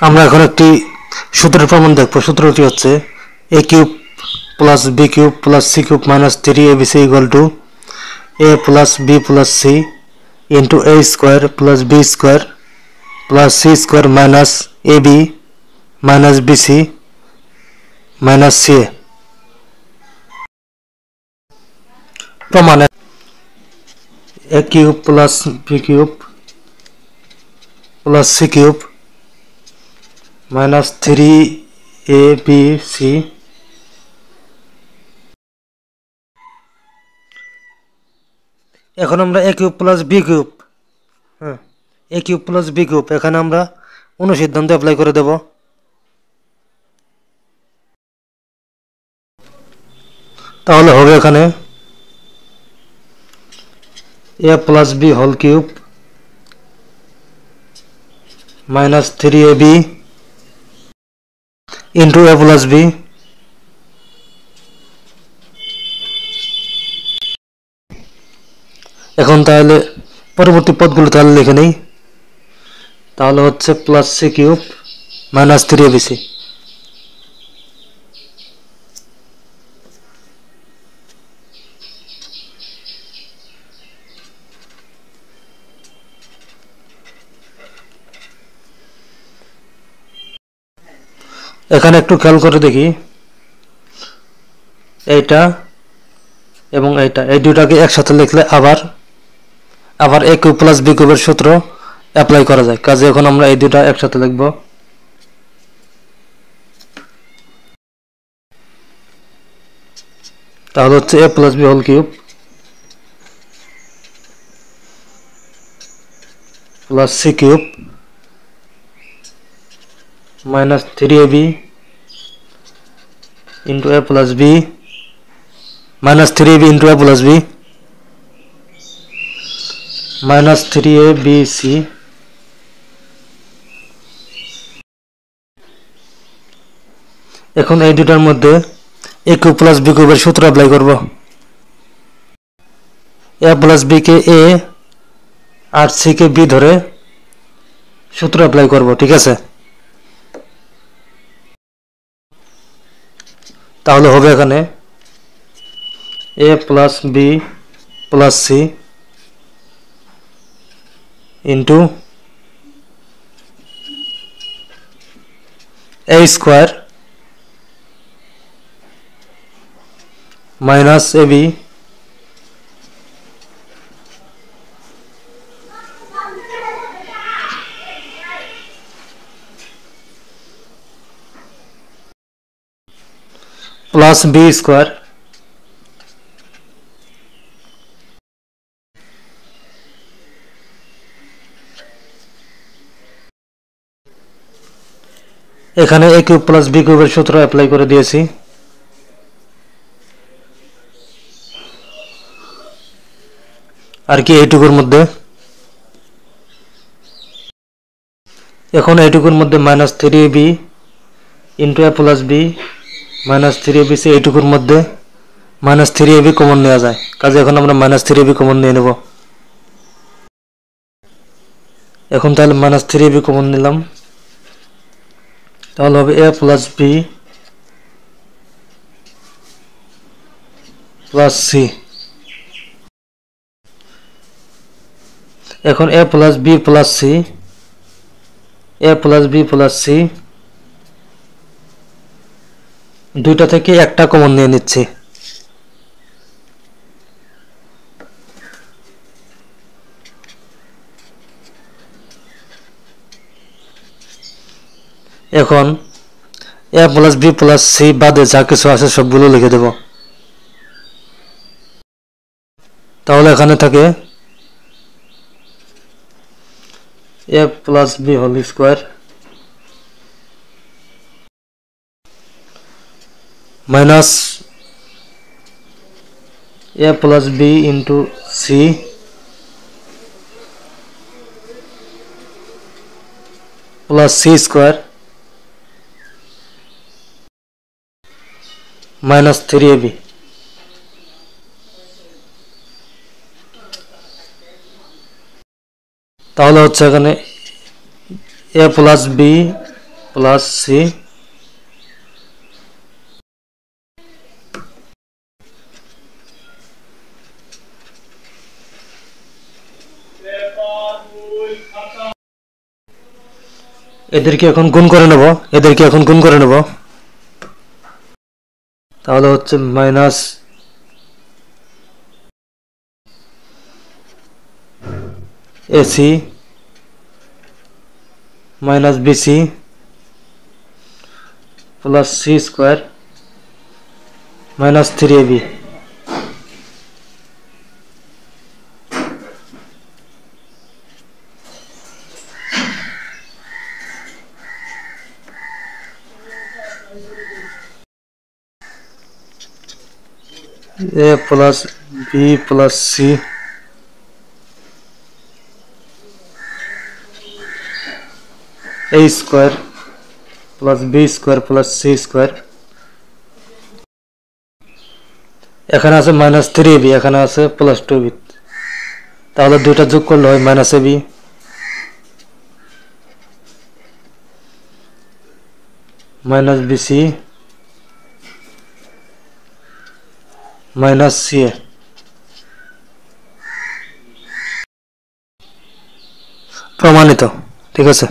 আমরা এখন একটি সূত্রের প্রমাণ দেখব। সূত্রটি হচ্ছে a cube plus b cube plus c cube minus 3abc equal to a plus b plus c into a square plus b square plus c square minus ab minus bc minus ca। প্রমাণ a cube plus b cube plus c cube minus 3abc এখন আমরা a cube plus b cube a cube plus b cube এখানে আমরা অনুসিদ্ধান্ত apply করে দেব। তাহলে হবে এখানে a plus b whole cube minus 3ab into a plus b এখন তাহলে পরবর্তী পদগুলো তাহলে লিখে নেই। তাহলে হচ্ছে plus c cube minus 3abc এখানে একটু খেয়াল করে দেখি, এইটা এবং এইটা এই দুটাকে একসাথে লিখলে আবার a কিউব প্লাস b কিউবের সূত্র অ্যাপ্লাই করা যায়। কাজে এখন আমরা এই দুটা একসাথে লিখব। তাহলে হচ্ছে a plus b whole cube plus c cube minus 3ab into a plus b minus 3ab into a plus b minus 3abc এখন এই দুটার মধ্যে a কিউব প্লাস b কিউবের সূত্র অ্যাপ্লাই করব। a প্লাস b কে a আর c কে b ধরে সূত্র অ্যাপ্লাই করব, ঠিক আছে? তাহলে হবে এখানে a plus b plus c into a square minus ab plus b square এখানে a কিউব প্লাস b কিউবের সূত্র অ্যাপ্লাই করে দিয়েছি। আর কি এইটুকুর মধ্যে এখন এইটুকুর মধ্যে minus 3ab into a plus b minus 3abc এইটুকুর মধ্যে মাইনাস 3ab কমন নেওয়া যায়। কাজে এখন আমরা মাইনাস 3ab কমন নিয়ে নেব। এখন তাহলে মাইনাস 3ab কমন নিলাম, তাহলে হবে a plus b plus c। এখন a plus b plus c a plus b plus c দুইটা থেকে একটা কমন নিয়ে নিচ্ছি। এখন a plus b plus c বাদে যা কিছু আছে সবগুলো লিখে দেব। তাহলে এখানে থাকে a plus b whole square minus a plus b into c plus c square minus 3ab। তাহলে হচ্ছে এখানে a plus b plus C এদেরকে এখন গুণ করে নেব তাহলে হচ্ছে minus AC minus BC plus C square minus 3ab a plus b plus c a square plus b square plus c square এখানে আছে মাইনাস 3ab এখানে আছে প্লাস 2ab তাহলে দুইটা যোগ করলে হয় minus ab minus bc minus ca প্রমাণিত ঠিক আছে।